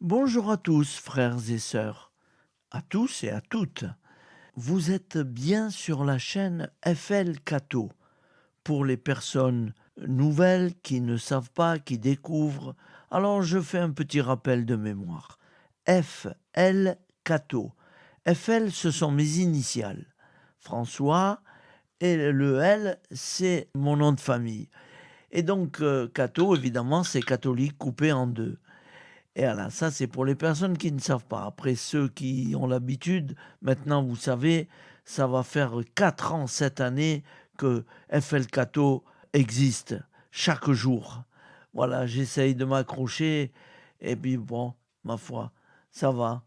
Bonjour à tous, frères et sœurs, à tous et à toutes. Vous êtes bien sur la chaîne FL Cato. Pour les personnes nouvelles qui ne savent pas, qui découvrent, alors je fais un petit rappel de mémoire. FL Cato. FL, ce sont mes initiales. François, et le L, c'est mon nom de famille. Et donc, Cato, évidemment, c'est catholique coupé en deux. Et voilà, ça c'est pour les personnes qui ne savent pas. Après ceux qui ont l'habitude, maintenant vous savez, ça va faire 4 ans cette année que FL Cato existe chaque jour. Voilà, j'essaye de m'accrocher et puis bon, ma foi, ça va.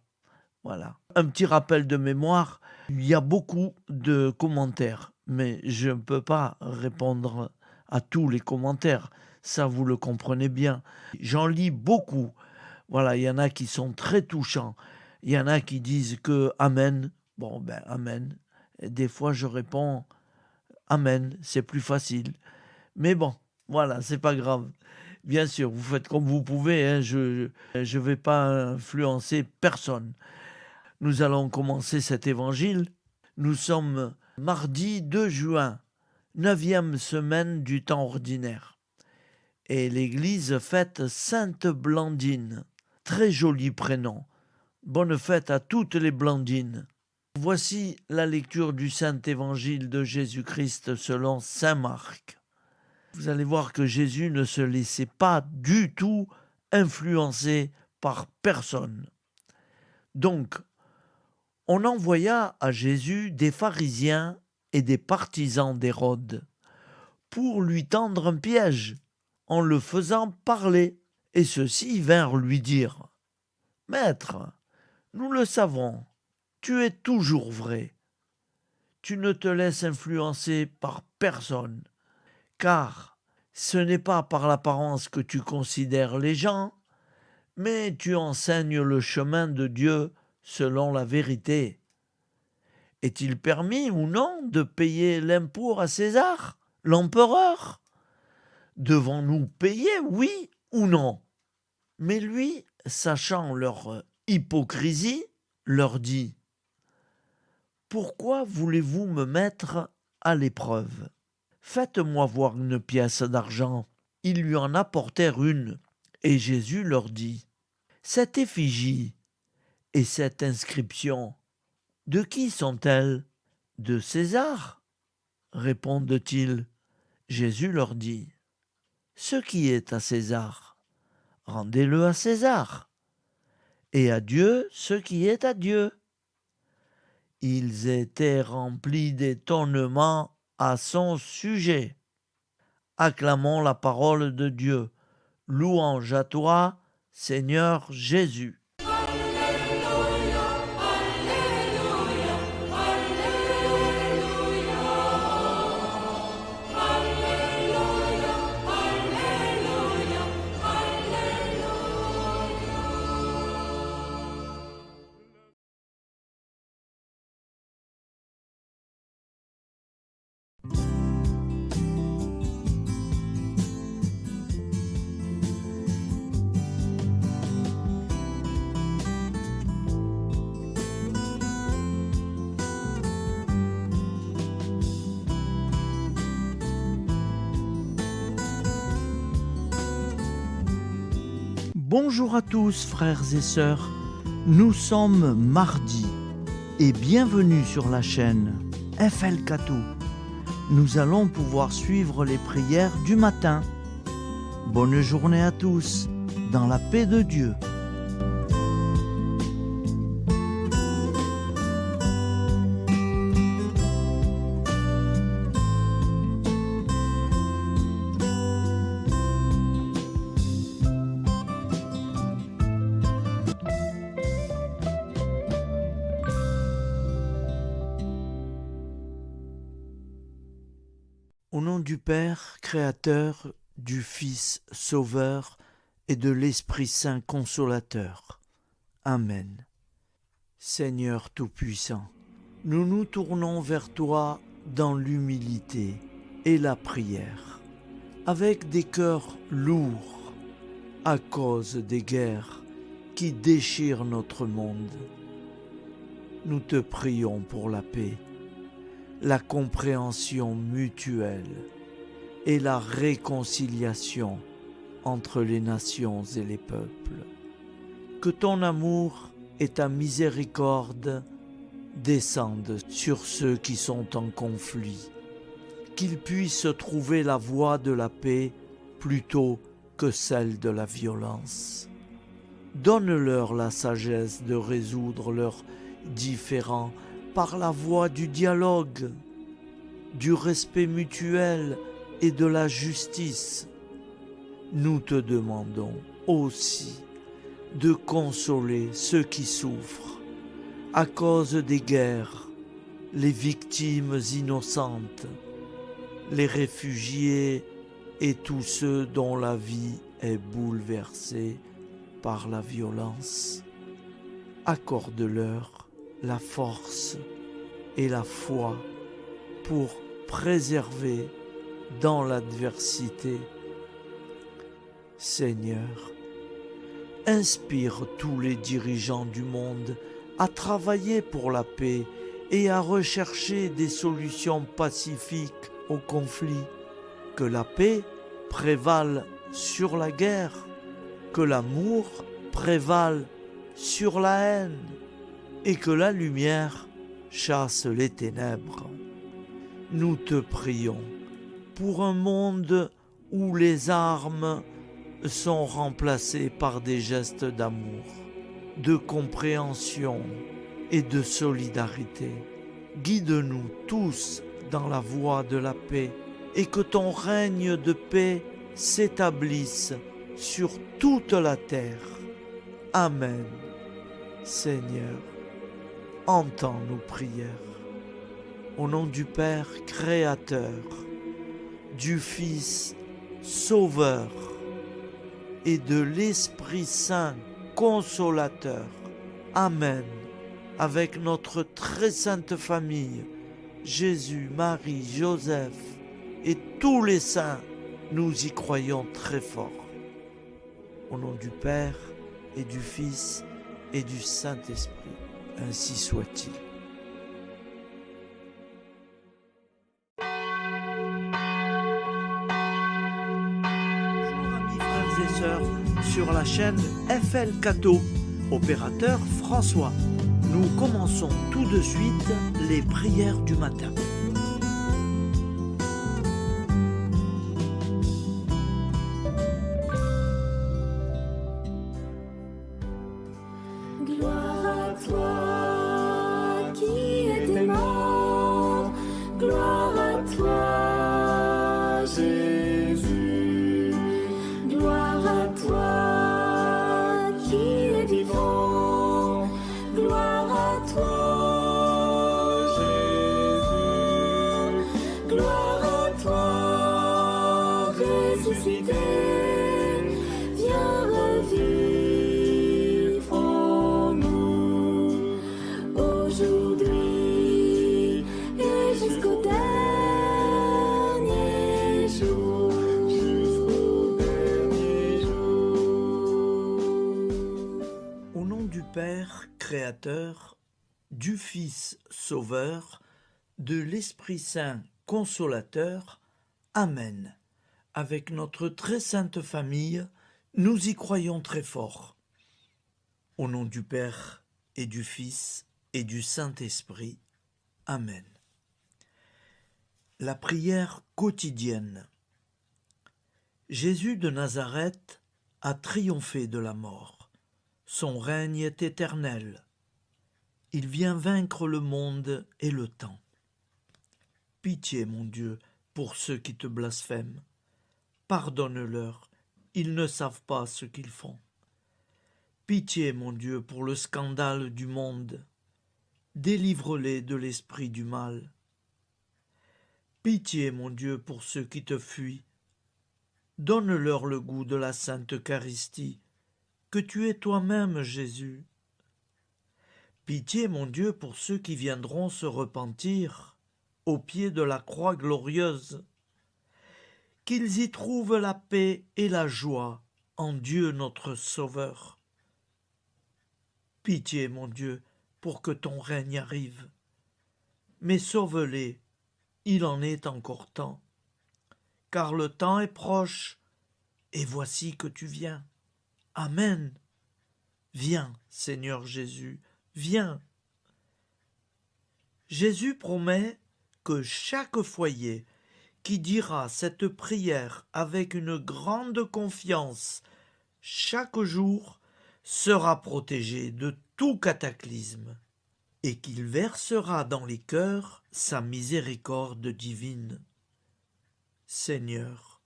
Voilà. Un petit rappel de mémoire, il y a beaucoup de commentaires, mais je ne peux pas répondre à tous les commentaires. Ça, vous le comprenez bien. J'en lis beaucoup. Voilà, il y en a qui sont très touchants. Il y en a qui disent que Amen. Bon, ben, Amen. Et des fois, je réponds Amen. C'est plus facile. Mais bon, voilà, c'est pas grave. Bien sûr, vous faites comme vous pouvez. Hein, je ne vais pas influencer personne. Nous allons commencer cet évangile. Nous sommes mardi 2 juin, 9e semaine du temps ordinaire. Et l'église fête Sainte Blandine. Très joli prénom. Bonne fête à toutes les Blandines. Voici la lecture du Saint Évangile de Jésus-Christ selon Saint Marc. Vous allez voir que Jésus ne se laissait pas du tout influencer par personne. Donc, on envoya à Jésus des pharisiens et des partisans d'Hérode pour lui tendre un piège en le faisant parler. Et ceux-ci vinrent lui dire : « Maître, nous le savons, tu es toujours vrai. Tu ne te laisses influencer par personne, car ce n'est pas par l'apparence que tu considères les gens, mais tu enseignes le chemin de Dieu selon la vérité. Est-il permis ou non de payer l'impôt à César, l'empereur ? Devons-nous payer, oui ou non ? Mais lui, sachant leur hypocrisie, leur dit : « Pourquoi voulez-vous me mettre à l'épreuve ? Faites-moi voir une pièce d'argent. » Ils lui en apportèrent une, et Jésus leur dit : « Cette effigie et cette inscription, de qui sont-elles ? De César, répondent-ils. Jésus leur dit : « Ce qui est à César, rendez-le à César, et à Dieu ce qui est à Dieu. » Ils étaient remplis d'étonnement à son sujet. Acclamons la parole de Dieu. Louange à toi, Seigneur Jésus. Bonjour à tous, frères et sœurs. Nous sommes mardi et bienvenue sur la chaîne FL Cato. Nous allons pouvoir suivre les prières du matin. Bonne journée à tous, dans la paix de Dieu. Au nom du Père, Créateur, du Fils, Sauveur, et de l'Esprit Saint Consolateur. Amen. Seigneur Tout-Puissant, nous nous tournons vers toi dans l'humilité et la prière, avec des cœurs lourds à cause des guerres qui déchire notre monde. Nous te prions pour la paix, la compréhension mutuelle et la réconciliation entre les nations et les peuples. Que ton amour et ta miséricorde descendent sur ceux qui sont en conflit, qu'ils puissent trouver la voie de la paix plutôt que celle de la violence. Donne-leur la sagesse de résoudre leurs différends par la voie du dialogue, du respect mutuel et de la justice. Nous te demandons aussi de consoler ceux qui souffrent à cause des guerres, les victimes innocentes, les réfugiés et tous ceux dont la vie est bouleversée par la violence. Accorde-leur la force et la foi pour préserver dans l'adversité. Seigneur, inspire tous les dirigeants du monde à travailler pour la paix et à rechercher des solutions pacifiques aux conflits. Que la paix prévale sur la guerre, que l'amour prévale sur la haine et que la lumière chasse les ténèbres. Nous te prions pour un monde où les armes sont remplacées par des gestes d'amour, de compréhension et de solidarité. Guide-nous tous dans la voie de la paix et que ton règne de paix s'établisse sur toute la terre. Amen. Seigneur, entends nos prières. Au nom du Père Créateur, du Fils Sauveur et de l'Esprit Saint Consolateur. Amen. Avec notre très sainte famille, Jésus, Marie, Joseph et tous les saints, nous y croyons très fort. Au nom du Père et du Fils et du Saint-Esprit, ainsi soit-il. Bonjour amis frères et sœurs sur la chaîne FL Cato, opérateur François. Nous commençons tout de suite les prières du matin. Gloire à toi qui es mort, gloire à toi Jésus, gloire à toi qui es vivant, gloire à toi Jésus, gloire à toi ressuscité, viens revivre. Père Créateur, du Fils Sauveur, de l'Esprit Saint Consolateur. Amen. Avec notre très sainte famille, nous y croyons très fort. Au nom du Père et du Fils et du Saint-Esprit. Amen. La prière quotidienne. Jésus de Nazareth a triomphé de la mort. Son règne est éternel. Il vient vaincre le monde et le temps. Pitié, mon Dieu, pour ceux qui te blasphèment. Pardonne-leur, ils ne savent pas ce qu'ils font. Pitié, mon Dieu, pour le scandale du monde. Délivre-les de l'esprit du mal. Pitié, mon Dieu, pour ceux qui te fuient. Donne-leur le goût de la Sainte Eucharistie, que tu es toi-même, Jésus. Pitié, mon Dieu, pour ceux qui viendront se repentir au pied de la croix glorieuse, qu'ils y trouvent la paix et la joie en Dieu notre Sauveur. Pitié, mon Dieu, pour que ton règne arrive. Mais sauve-les, il en est encore temps. Car le temps est proche, et voici que tu viens. Amen. Viens, Seigneur Jésus, viens. Jésus promet que chaque foyer qui dira cette prière avec une grande confiance chaque jour sera protégé de tout cataclysme et qu'il versera dans les cœurs sa miséricorde divine. Seigneur,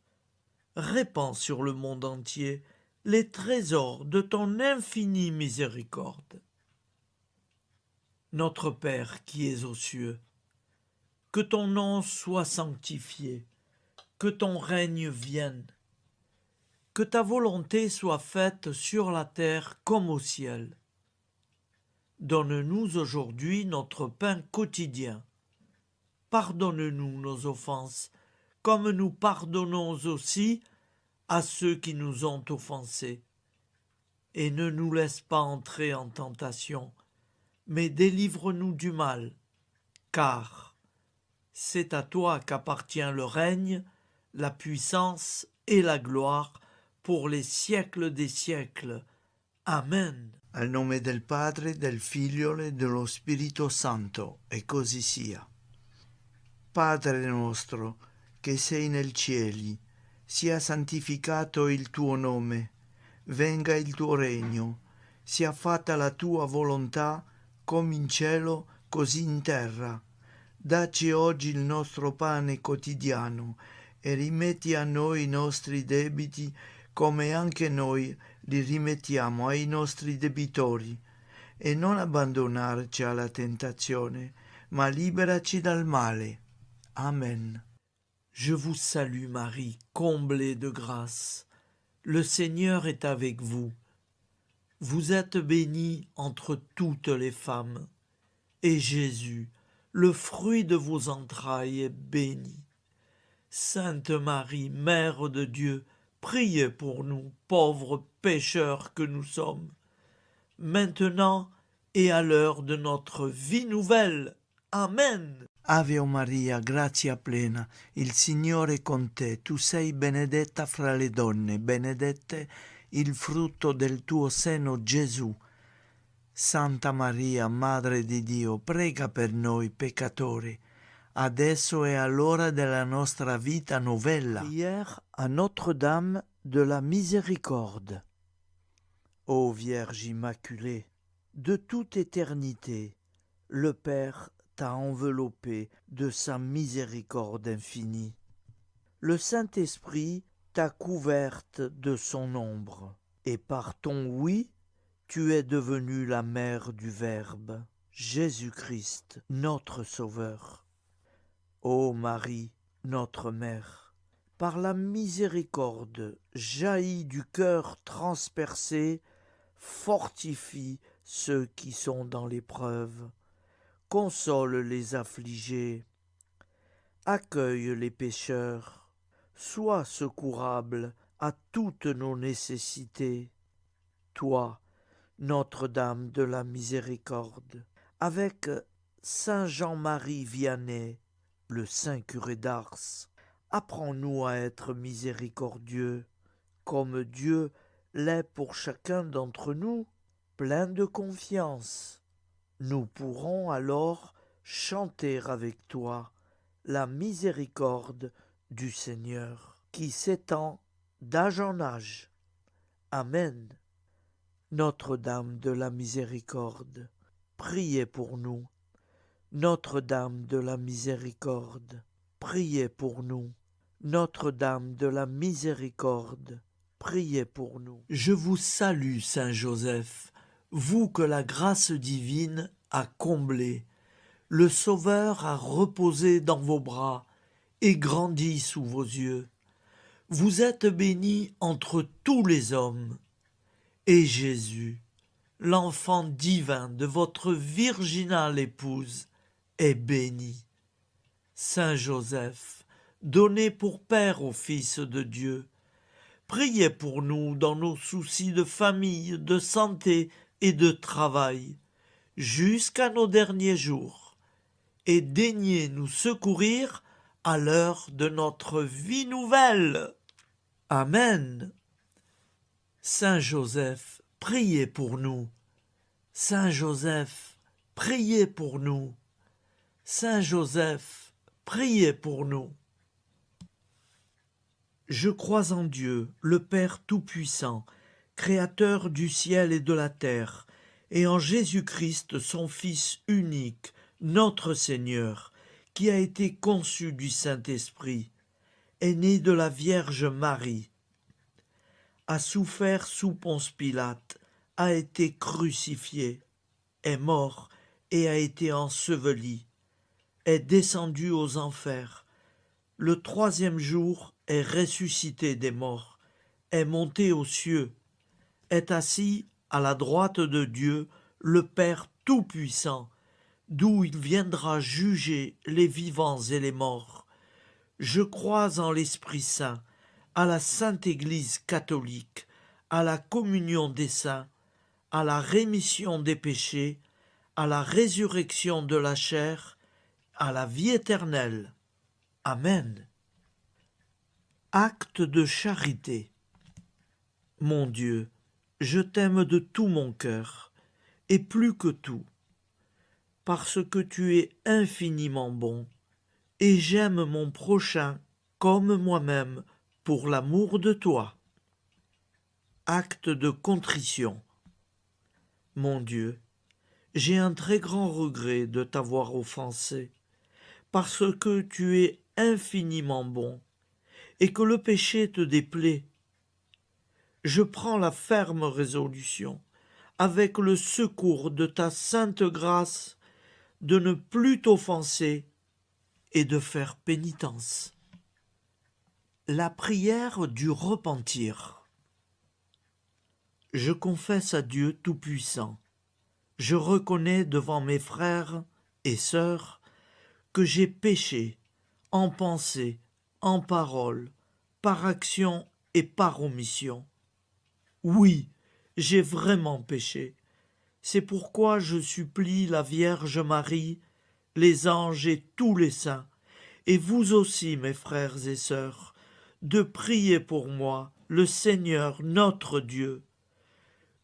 répands sur le monde entier les trésors de ton infinie miséricorde. Notre Père qui es aux cieux, que ton nom soit sanctifié, que ton règne vienne, que ta volonté soit faite sur la terre comme au ciel. Donne-nous aujourd'hui notre pain quotidien. Pardonne-nous nos offenses, comme nous pardonnons aussi à ceux qui nous ont offensés. Et ne nous laisse pas entrer en tentation, mais délivre-nous du mal, car c'est à toi qu'appartient le règne, la puissance et la gloire pour les siècles des siècles. Amen. Al nome del Padre, del Figlio e dello Spirito Santo, e così sia. Padre nostro, che sei nel cieli, sia santificato il tuo nome, venga il tuo regno, sia fatta la tua volontà, come in cielo, così in terra. Dacci oggi il nostro pane quotidiano e rimetti a noi i nostri debiti, come anche noi li rimettiamo ai nostri debitori, e non abbandonarci alla tentazione, ma liberaci dal male. Amen. Je vous salue Marie, comblée de grâce. Le Seigneur est avec vous. Vous êtes bénie entre toutes les femmes, et Jésus, le fruit de vos entrailles, est béni. Sainte Marie, Mère de Dieu, priez pour nous, pauvres pécheurs que nous sommes, maintenant et à l'heure de notre vie nouvelle. Amen. Ave Maria, grazia plena, il Signore è con te, tu sei benedetta fra le donne, benedetto il frutto del tuo seno, Gesù. Santa Maria, Madre di Dio, prega per noi peccatori, adesso e all'ora della nostra vita novella. Prière à Notre-Dame de la Miséricorde. Ô Vierge Immaculée, de toute éternité, le Père t'a enveloppé de sa miséricorde infinie. Le Saint-Esprit t'a couverte de son ombre, et par ton oui, tu es devenue la mère du Verbe, Jésus-Christ, notre Sauveur. Ô Marie, notre Mère, par la miséricorde jaillie du cœur transpercé, fortifie ceux qui sont dans l'épreuve, console les affligés, accueille les pécheurs, sois secourable à toutes nos nécessités. Toi, Notre-Dame de la Miséricorde, avec Saint Jean-Marie Vianney, le Saint curé d'Ars, apprends-nous à être miséricordieux, comme Dieu l'est pour chacun d'entre nous, plein de confiance. Nous pourrons alors chanter avec toi la miséricorde du Seigneur, qui s'étend d'âge en âge. Amen. Notre-Dame de la Miséricorde, priez pour nous. Notre-Dame de la Miséricorde, priez pour nous. Notre-Dame de la Miséricorde, priez pour nous. Je vous salue, Saint Joseph, vous que la grâce divine a comblé. Le Sauveur a reposé dans vos bras et grandi sous vos yeux. Vous êtes béni entre tous les hommes. Et Jésus, l'enfant divin de votre virginale épouse, est béni. Saint Joseph, donné pour Père au Fils de Dieu, priez pour nous dans nos soucis de famille, de santé et de travail jusqu'à nos derniers jours, et daignez nous secourir à l'heure de notre vie nouvelle. Amen. Saint Joseph, priez pour nous. Saint Joseph, priez pour nous. Saint Joseph, priez pour nous. Je crois en Dieu, le Père Tout-Puissant, Créateur du ciel et de la terre, et en Jésus-Christ, son Fils unique, notre Seigneur, qui a été conçu du Saint-Esprit, est né de la Vierge Marie, a souffert sous Ponce Pilate, a été crucifié, est mort et a été enseveli, est descendu aux enfers, le troisième jour est ressuscité des morts, est monté aux cieux, est assis à la droite de Dieu, le Père Tout-Puissant, d'où il viendra juger les vivants et les morts. Je crois en l'Esprit Saint, à la Sainte Église catholique, à la communion des saints, à la rémission des péchés, à la résurrection de la chair, à la vie éternelle. Amen. Acte de charité. Mon Dieu, je t'aime de tout mon cœur, et plus que tout, parce que tu es infiniment bon, et j'aime mon prochain comme moi-même pour l'amour de toi. Acte de contrition. Mon Dieu, j'ai un très grand regret de t'avoir offensé, parce que tu es infiniment bon, et que le péché te déplaît. Je prends la ferme résolution, avec le secours de ta sainte grâce, de ne plus t'offenser et de faire pénitence. La prière du repentir. Je confesse à Dieu Tout-Puissant, je reconnais devant mes frères et sœurs que j'ai péché en pensée, en parole, par action et par omission. Oui, j'ai vraiment péché. C'est pourquoi je supplie la Vierge Marie, les anges et tous les saints, et vous aussi, mes frères et sœurs, de prier pour moi, le Seigneur notre Dieu.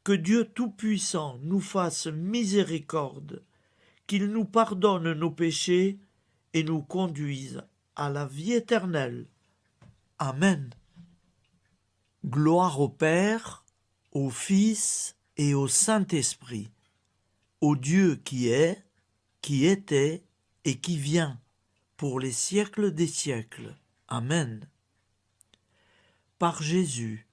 Que Dieu Tout-Puissant nous fasse miséricorde, qu'il nous pardonne nos péchés et nous conduise à la vie éternelle. Amen. Gloire au Père, au Fils et au Saint-Esprit, au Dieu qui est, qui était et qui vient, pour les siècles des siècles. Amen. Par Jésus,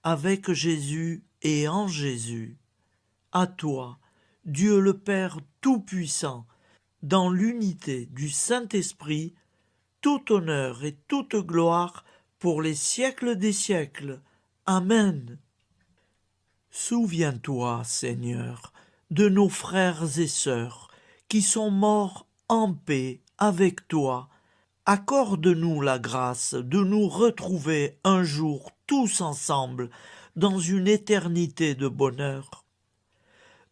avec Jésus et en Jésus, à toi, Dieu le Père Tout-Puissant, dans l'unité du Saint-Esprit, tout honneur et toute gloire pour les siècles des siècles. Amen. Souviens-toi, Seigneur, de nos frères et sœurs qui sont morts en paix avec toi. Accorde-nous la grâce de nous retrouver un jour tous ensemble dans une éternité de bonheur.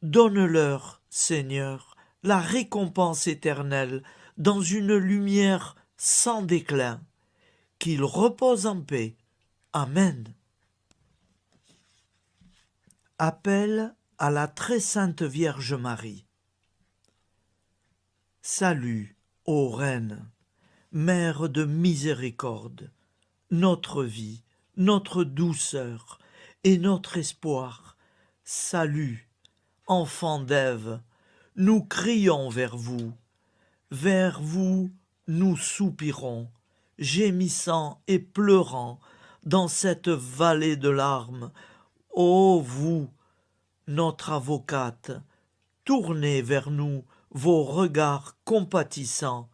Donne-leur, Seigneur, la récompense éternelle dans une lumière sans déclin. Qu'ils reposent en paix. Amen. Appel à la très sainte Vierge Marie. Salut, ô Reine, Mère de miséricorde, notre vie, notre douceur et notre espoir. Salut, enfant d'Ève, nous crions vers vous nous soupirons, gémissant et pleurant dans cette vallée de larmes. Ô vous, notre avocate, tournez vers nous vos regards compatissants,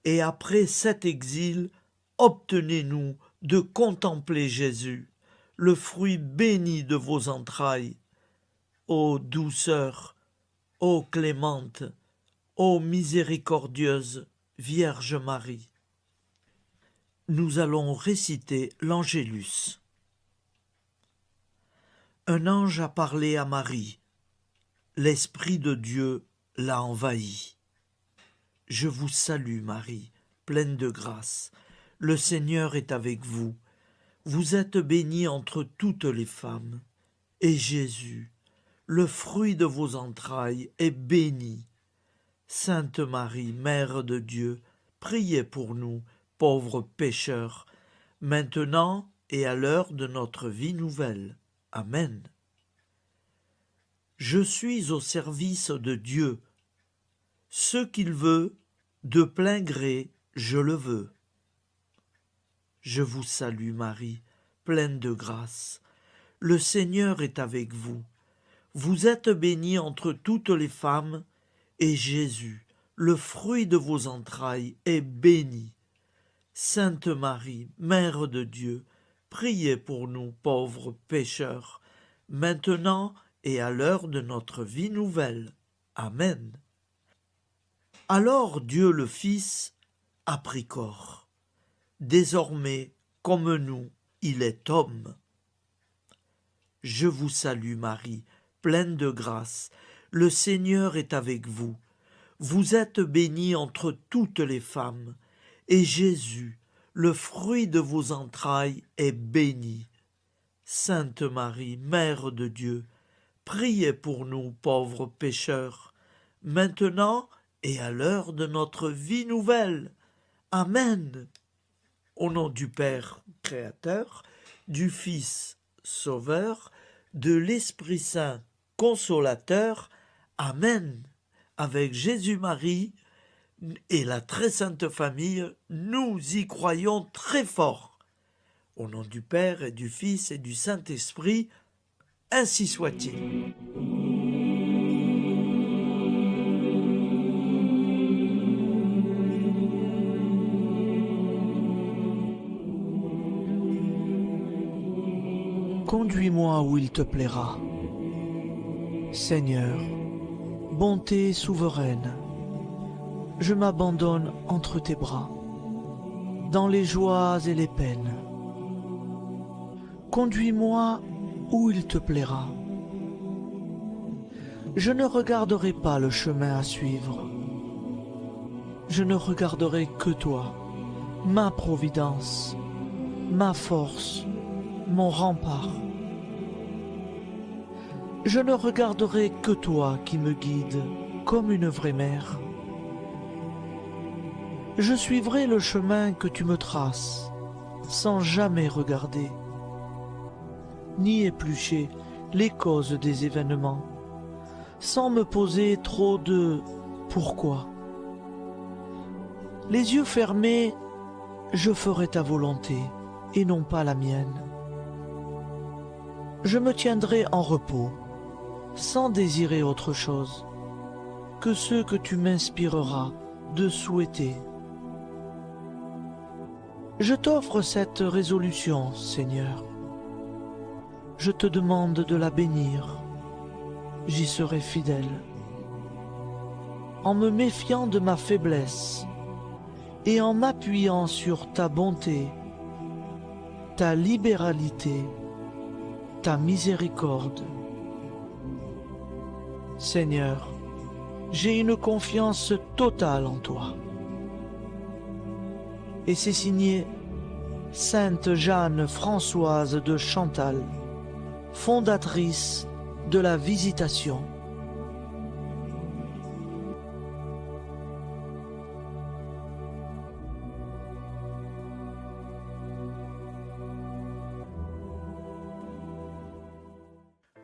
et après cet exil, obtenez-nous de contempler Jésus, le fruit béni de vos entrailles. Ô douceur, ô clémente, ô miséricordieuse Vierge Marie. Nous allons réciter l'Angélus. Un ange a parlé à Marie. l'Esprit de Dieu l'a envahi. Je vous salue Marie, pleine de grâce. Le Seigneur est avec vous. Vous êtes bénie entre toutes les femmes. Et Jésus, le fruit de vos entrailles, est béni. Sainte Marie, Mère de Dieu, priez pour nous, pauvres pécheurs, maintenant et à l'heure de notre vie nouvelle. Amen. Je suis au service de Dieu. Ce qu'il veut, de plein gré, je le veux. Je vous salue Marie, pleine de grâce. Le Seigneur est avec vous. Vous êtes bénie entre toutes les femmes, et Jésus, le fruit de vos entrailles, est béni. Sainte Marie, Mère de Dieu, priez pour nous pauvres pécheurs, maintenant et à l'heure de notre vie nouvelle. Amen. Alors Dieu le Fils a pris corps. Désormais, comme nous, il est homme. Je vous salue Marie, pleine de grâce. Le Seigneur est avec vous. Vous êtes bénie entre toutes les femmes, et Jésus, le fruit de vos entrailles, est béni. Sainte Marie, Mère de Dieu, priez pour nous pauvres pécheurs, maintenant et à l'heure de notre vie nouvelle. Amen. Au nom du Père Créateur, du Fils Sauveur, de l'Esprit Saint Consolateur. Amen. Avec Jésus-Marie et la très sainte famille, nous y croyons très fort. Au nom du Père et du Fils et du Saint-Esprit, ainsi soit-il. Conduis-moi où il te plaira. Seigneur, bonté souveraine, je m'abandonne entre tes bras, dans les joies et les peines. Conduis-moi où il te plaira. Je ne regarderai pas le chemin à suivre. Je ne regarderai que toi, ma providence, ma force, mon rempart. Je ne regarderai que toi qui me guides comme une vraie mère. Je suivrai le chemin que tu me traces, sans jamais regarder, ni éplucher les causes des événements, sans me poser trop de « pourquoi ». Les yeux fermés, je ferai ta volonté et non pas la mienne. Je me tiendrai en repos, sans désirer autre chose que ce que tu m'inspireras de souhaiter. Je t'offre cette résolution, Seigneur. Je te demande de la bénir. J'y serai fidèle. En me méfiant de ma faiblesse et en m'appuyant sur ta bonté, ta libéralité, ta miséricorde. Seigneur, j'ai une confiance totale en toi. Et c'est signé Sainte Jeanne Françoise de Chantal, fondatrice de la Visitation.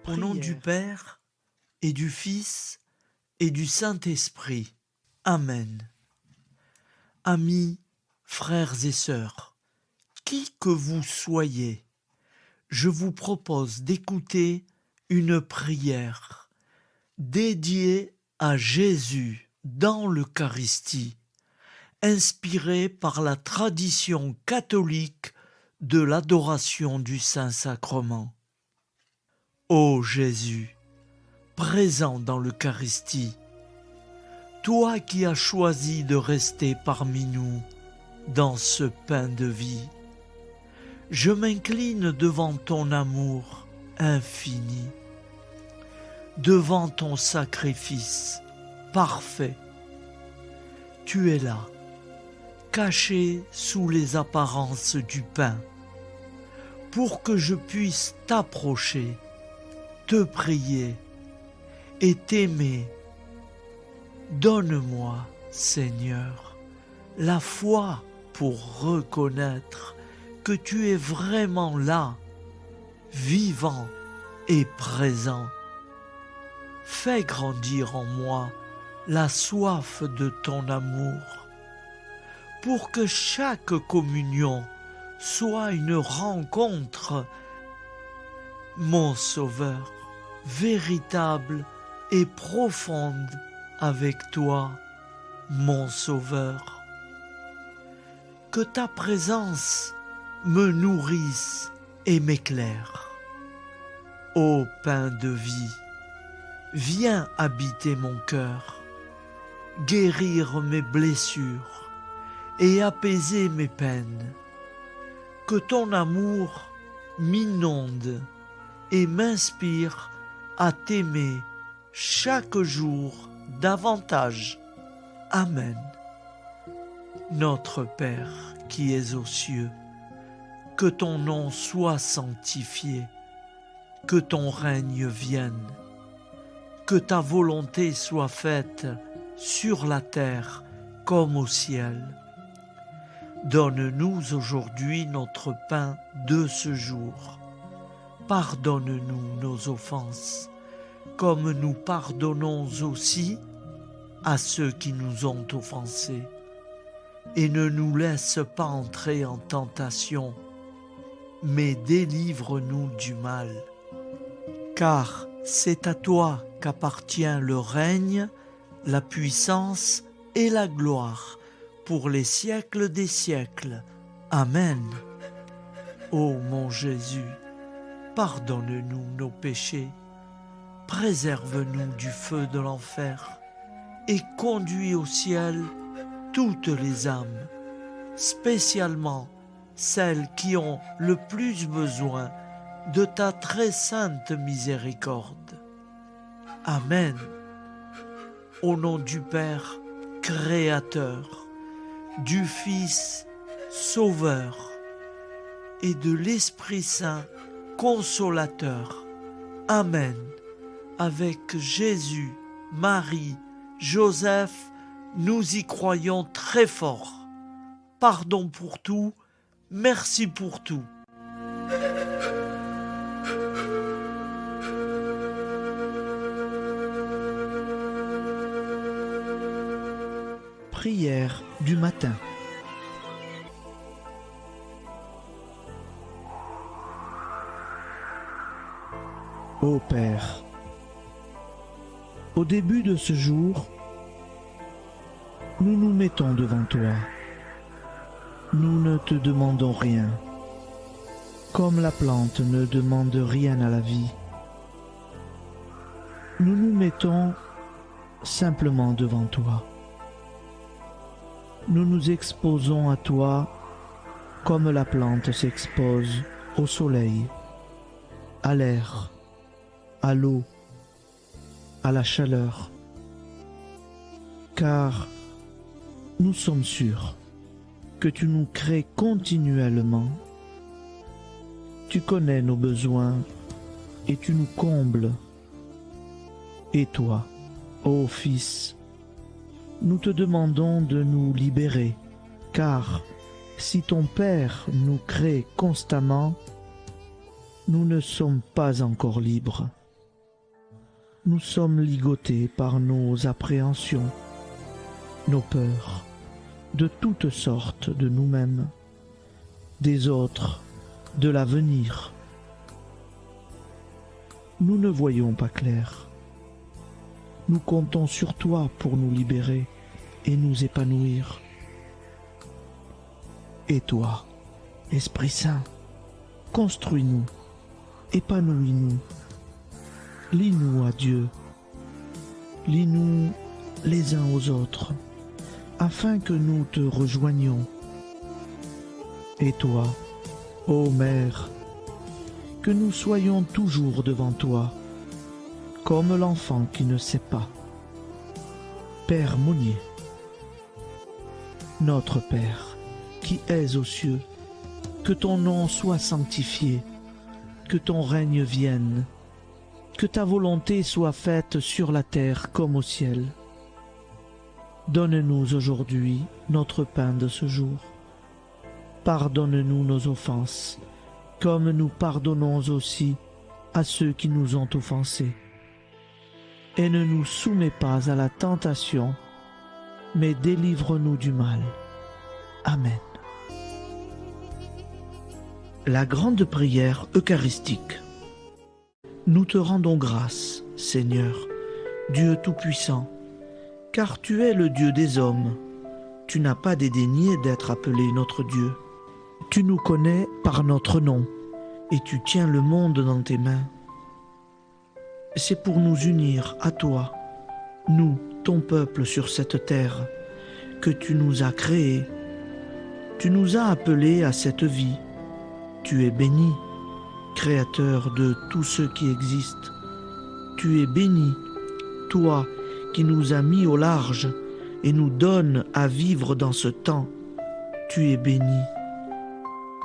Au nom du Père et du Fils et du Saint-Esprit. Amen. Amis, frères et sœurs, qui que vous soyez, je vous propose d'écouter une prière dédiée à Jésus dans l'Eucharistie, inspirée par la tradition catholique de l'adoration du Saint-Sacrement. Ô Jésus, présent dans l'Eucharistie, toi qui as choisi de rester parmi nous dans ce pain de vie, je m'incline devant ton amour infini. devant ton sacrifice parfait. Tu es là, caché sous les apparences du pain, pour que je puisse t'approcher, te prier et t'aimer. Donne-moi, Seigneur, la foi pour reconnaître que tu es vraiment là, vivant et présent. Fais grandir en moi la soif de ton amour, pour que chaque communion soit une rencontre, mon Sauveur, véritable et profonde avec toi, mon Sauveur. Que ta présence me nourrisse et m'éclaire. Ô pain de vie, viens habiter mon cœur, guérir mes blessures et apaiser mes peines. Que ton amour m'inonde et m'inspire à t'aimer chaque jour davantage. Amen. Notre Père qui es aux cieux, que ton nom soit sanctifié, que ton règne vienne, que ta volonté soit faite sur la terre comme au ciel. Donne-nous aujourd'hui notre pain de ce jour. Pardonne-nous nos offenses, comme nous pardonnons aussi à ceux qui nous ont offensés. Et ne nous laisse pas entrer en tentation, mais délivre-nous du mal. Car c'est à toi qu'appartient le règne, la puissance et la gloire pour les siècles des siècles. Amen. Ô mon Jésus, pardonne-nous nos péchés, préserve-nous du feu de l'enfer et conduis au ciel toutes les âmes, spécialement celles qui ont le plus besoin de ta très sainte miséricorde. Amen. Au nom du Père Créateur, du Fils Sauveur et de l'Esprit Saint Consolateur. Amen. Avec Jésus, Marie, Joseph, nous y croyons très fort. Pardon pour tout, merci pour tout. Prière du matin. Ô Père, au début de ce jour, nous nous mettons devant toi. Nous ne te demandons rien, comme la plante ne demande rien à la vie. Nous nous mettons simplement devant toi. Nous nous exposons à toi comme la plante s'expose au soleil, à l'air, à l'eau, à la chaleur. Car nous sommes sûrs que tu nous crées continuellement. Tu connais nos besoins et tu nous combles. Et toi, ô Fils, nous te demandons de nous libérer, car si ton Père nous crée constamment, nous ne sommes pas encore libres. Nous sommes ligotés par nos appréhensions, nos peurs, de toutes sortes de nous-mêmes, des autres, de l'avenir. Nous ne voyons pas clair. Nous comptons sur toi pour nous libérer et nous épanouir. Et toi, Esprit Saint, construis-nous, épanouis-nous, lie-nous à Dieu, lie-nous les uns aux autres, afin que nous te rejoignions. Et toi, ô Mère, que nous soyons toujours devant toi, comme l'enfant qui ne sait pas. Père Monnier, notre Père, qui es aux cieux, que ton nom soit sanctifié, que ton règne vienne, que ta volonté soit faite sur la terre comme au ciel. Donne-nous aujourd'hui notre pain de ce jour. Pardonne-nous nos offenses, comme nous pardonnons aussi à ceux qui nous ont offensés. Et ne nous soumets pas à la tentation, mais délivre-nous du mal. Amen. La grande prière eucharistique. Nous te rendons grâce, Seigneur, Dieu Tout-Puissant, car tu es le Dieu des hommes. Tu n'as pas dédaigné d'être appelé notre Dieu. Tu nous connais par notre nom, et tu tiens le monde dans tes mains. C'est pour nous unir à toi, nous, ton peuple sur cette terre, que tu nous as créés. Tu nous as appelés à cette vie. Tu es béni, Créateur de tous ceux qui existent. Tu es béni, toi qui nous as mis au large et nous donnes à vivre dans ce temps. Tu es béni.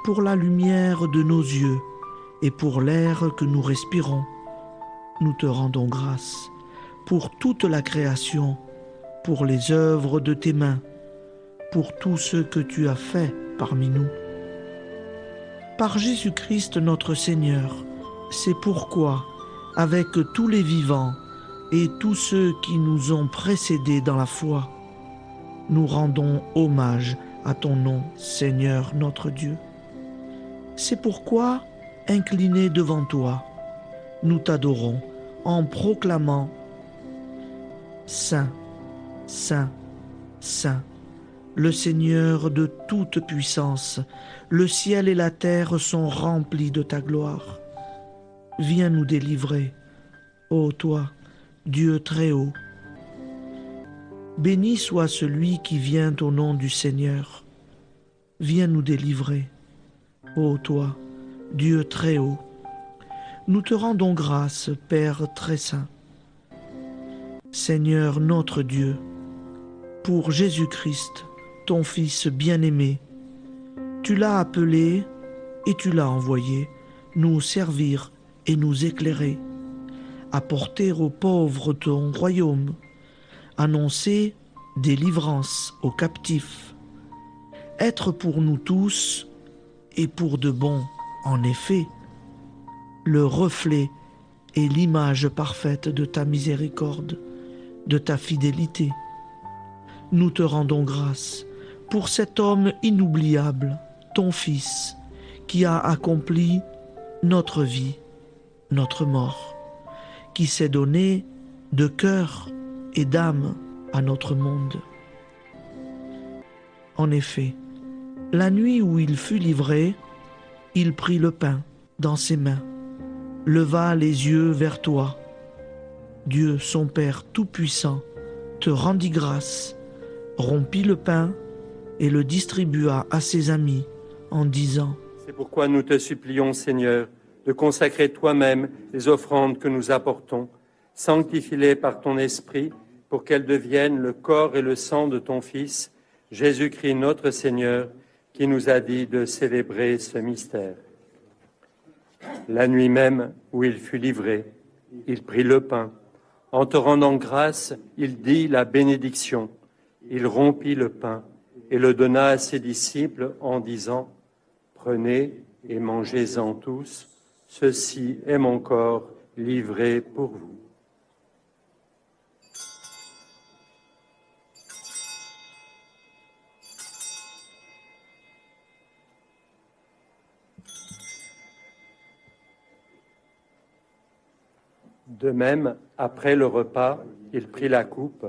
Pour la lumière de nos yeux et pour l'air que nous respirons, nous te rendons grâce. Pour toute la création, pour les œuvres de tes mains, pour tout ce que tu as fait parmi nous. Par Jésus-Christ notre Seigneur, c'est pourquoi, avec tous les vivants et tous ceux qui nous ont précédés dans la foi, nous rendons hommage à ton nom, Seigneur notre Dieu. C'est pourquoi, inclinés devant toi, nous t'adorons en proclamant « Saint, Saint, Saint ». Le Seigneur de toute puissance, le ciel et la terre sont remplis de ta gloire. Viens nous délivrer, ô toi, Dieu très haut. Béni soit celui qui vient au nom du Seigneur. Viens nous délivrer, ô toi, Dieu très haut. Nous te rendons grâce, Père très saint. Seigneur notre Dieu, pour Jésus-Christ, ton Fils bien-aimé, tu l'as appelé et tu l'as envoyé nous servir et nous éclairer, apporter aux pauvres ton royaume, annoncer délivrance aux captifs, être pour nous tous et pour de bon, en effet, le reflet et l'image parfaite de ta miséricorde, de ta fidélité. Nous te rendons grâce pour cet homme inoubliable, ton Fils, qui a accompli notre vie, notre mort, qui s'est donné de cœur et d'âme à notre monde. En effet, la nuit où il fut livré, il prit le pain dans ses mains, leva les yeux vers toi. Dieu, son Père Tout-Puissant, te rendit grâce, rompit le pain et le distribua à ses amis en disant : C'est pourquoi nous te supplions, Seigneur, de consacrer toi-même les offrandes que nous apportons. Sanctifie-les par ton Esprit pour qu'elles deviennent le corps et le sang de ton Fils, Jésus-Christ notre Seigneur, qui nous a dit de célébrer ce mystère. La nuit même où il fut livré, il prit le pain. En te rendant grâce, il dit la bénédiction. Il rompit le pain et le donna à ses disciples en disant : Prenez et mangez-en tous, ceci est mon corps livré pour vous. De même, après le repas, il prit la coupe.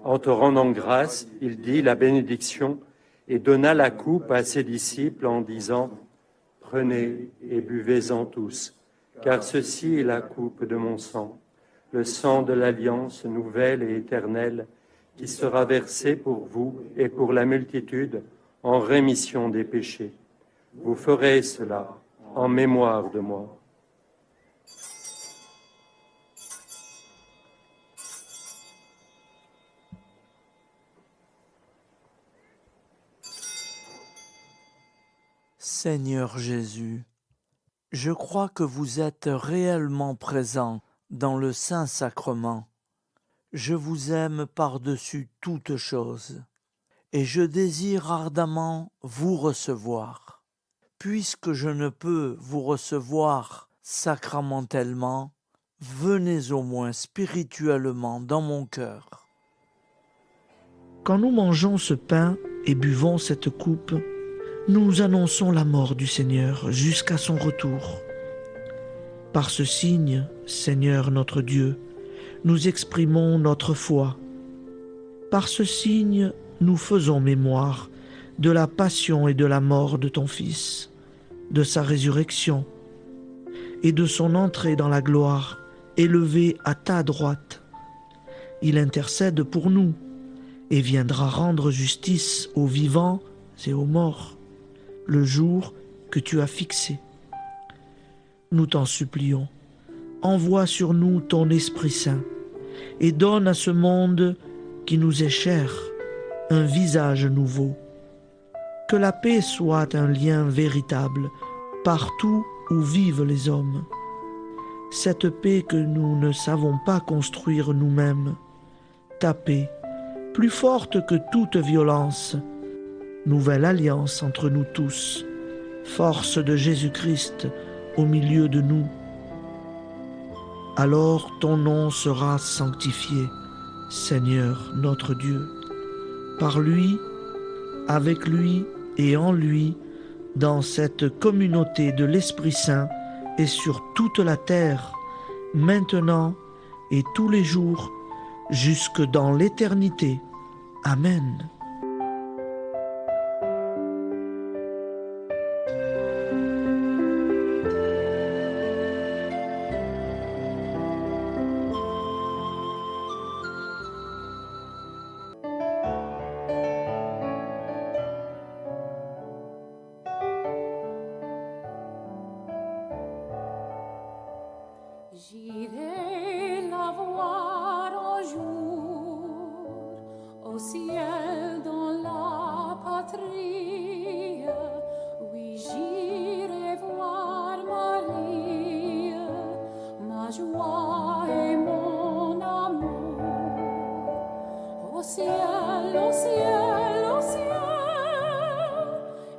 En te rendant grâce, il dit la bénédiction et donna la coupe à ses disciples en disant : Prenez et buvez-en tous, car ceci est la coupe de mon sang, le sang de l'alliance nouvelle et éternelle, qui sera versé pour vous et pour la multitude en rémission des péchés. Vous ferez cela en mémoire de moi. Seigneur Jésus, je crois que vous êtes réellement présent dans le Saint-Sacrement. Je vous aime par-dessus toute chose et je désire ardemment vous recevoir. Puisque je ne peux vous recevoir sacramentellement, venez au moins spirituellement dans mon cœur. Quand nous mangeons ce pain et buvons cette coupe, nous annonçons la mort du Seigneur jusqu'à son retour. Par ce signe, Seigneur notre Dieu, nous exprimons notre foi. Par ce signe, nous faisons mémoire de la passion et de la mort de ton Fils, de sa résurrection et de son entrée dans la gloire, élevé à ta droite. Il intercède pour nous et viendra rendre justice aux vivants et aux morts, le jour que tu as fixé. Nous t'en supplions, envoie sur nous ton Esprit Saint et donne à ce monde qui nous est cher un visage nouveau. Que la paix soit un lien véritable partout où vivent les hommes. Cette paix que nous ne savons pas construire nous-mêmes, ta paix, plus forte que toute violence, nouvelle alliance entre nous tous, force de Jésus-Christ au milieu de nous. Alors ton nom sera sanctifié, Seigneur notre Dieu. Par lui, avec lui et en lui, dans cette communauté de l'Esprit Saint et sur toute la terre, maintenant et tous les jours, jusque dans l'éternité. Amen. J'irai la voir un jour au ciel dans la patrie. Oui, j'irai voir Marie, ma joie et mon amour. Au ciel, au ciel, au ciel,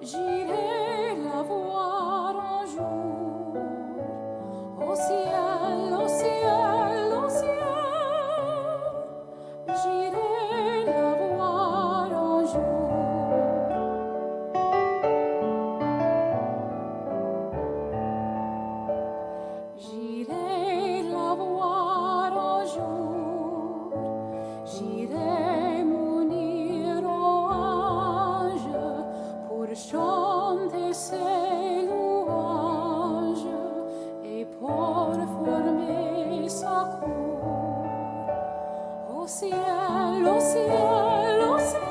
j'irai la voir un jour. Au ciel, au ciel, au ciel, j'irai la voir un jour. J'irai la voir un jour, j'irai m'unir aux anges pour chanter ses louanges et pour former sa cour. Au ciel, au ciel, au ciel,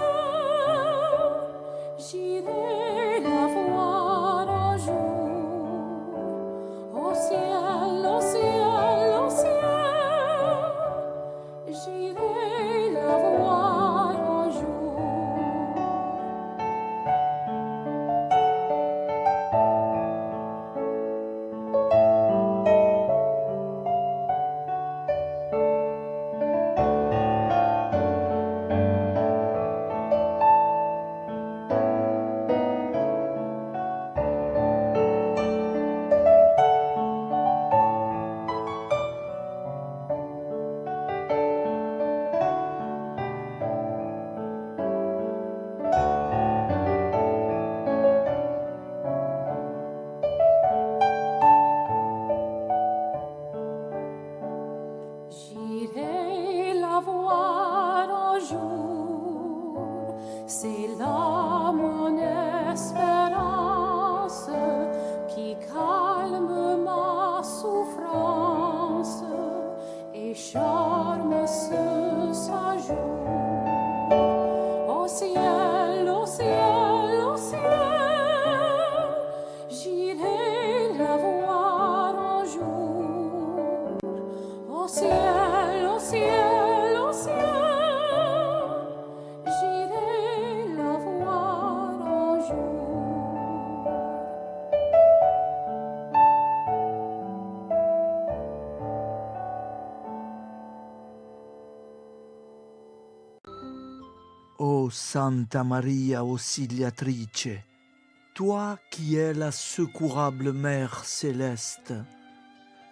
j'irai la voir un jour. Au ciel, au ciel, au ciel, j'irai la voir un jour. J'irai la voir un jour, c'est là mon espérance qui calme ma souffrance et charme ce séjour. Au ciel, au ciel, au ciel, j'irai la voir un jour. Au ciel, au ciel, au ciel, Ô Santa Maria Auxiliatrice, toi qui es la secourable Mère céleste,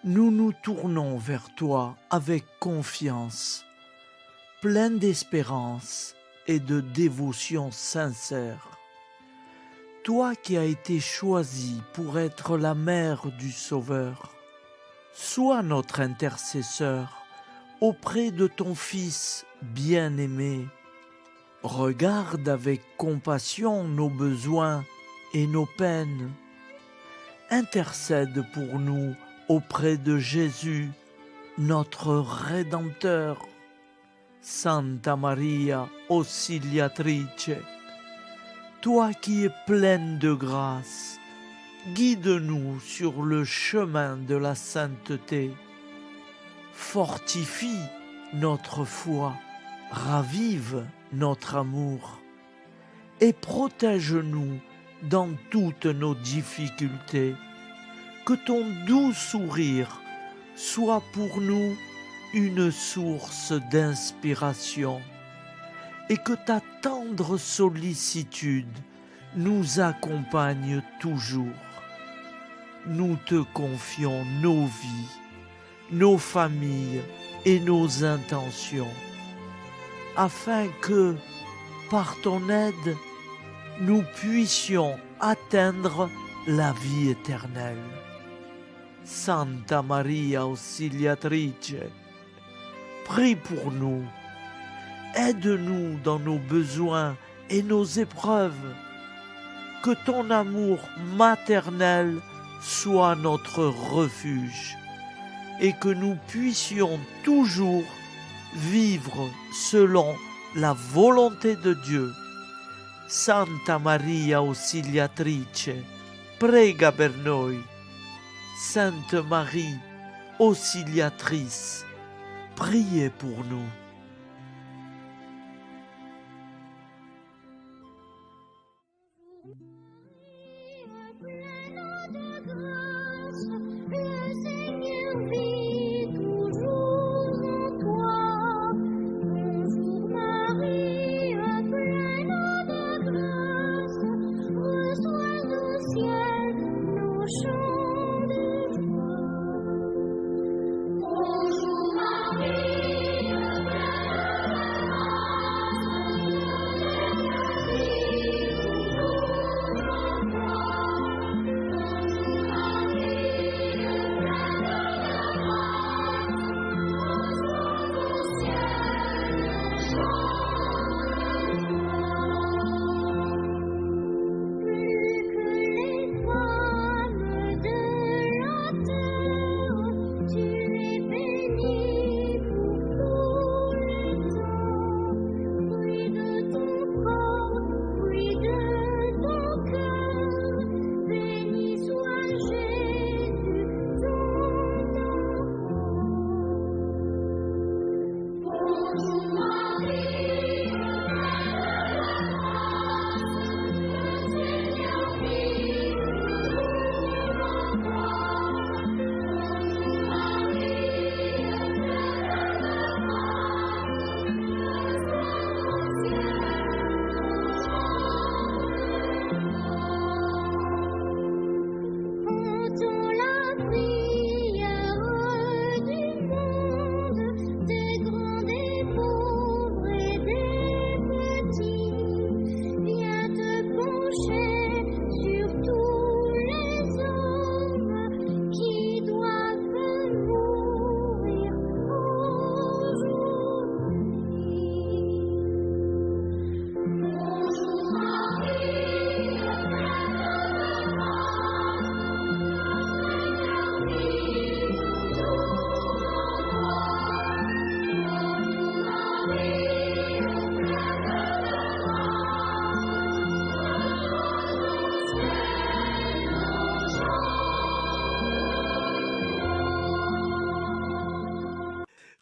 nous nous tournons vers toi avec confiance, plein d'espérance et de dévotion sincère. Toi qui as été choisie pour être la mère du Sauveur, sois notre intercesseur auprès de ton Fils bien-aimé. Regarde avec compassion nos besoins et nos peines. Intercède pour nous auprès de Jésus, notre Rédempteur. Santa Maria Auxiliatrice, toi qui es pleine de grâce, guide-nous sur le chemin de la sainteté. Fortifie notre foi, ravive notre amour et protège-nous dans toutes nos difficultés. Que ton doux sourire soit pour nous une source d'inspiration et que ta tendre sollicitude nous accompagne toujours. Nous te confions nos vies, nos familles et nos intentions, afin que, par ton aide, nous puissions atteindre la vie éternelle. Santa Maria Auxiliatrice, prie pour nous, aide-nous dans nos besoins et nos épreuves, que ton amour maternel soit notre refuge et que nous puissions toujours vivre selon la volonté de Dieu. Santa Maria Auxiliatrice, prega per noi. Sainte Marie, Auxiliatrice, priez pour nous.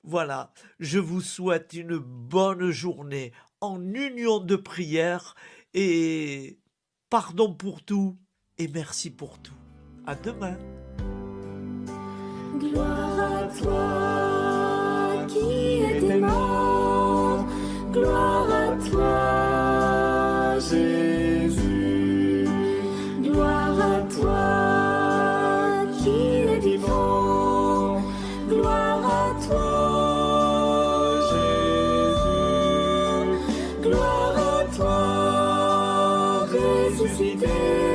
Voilà, je vous souhaite une bonne journée en union de prière et pardon pour tout et merci pour tout. À demain. Gloire à toi qui es mort, gloire à toi cité.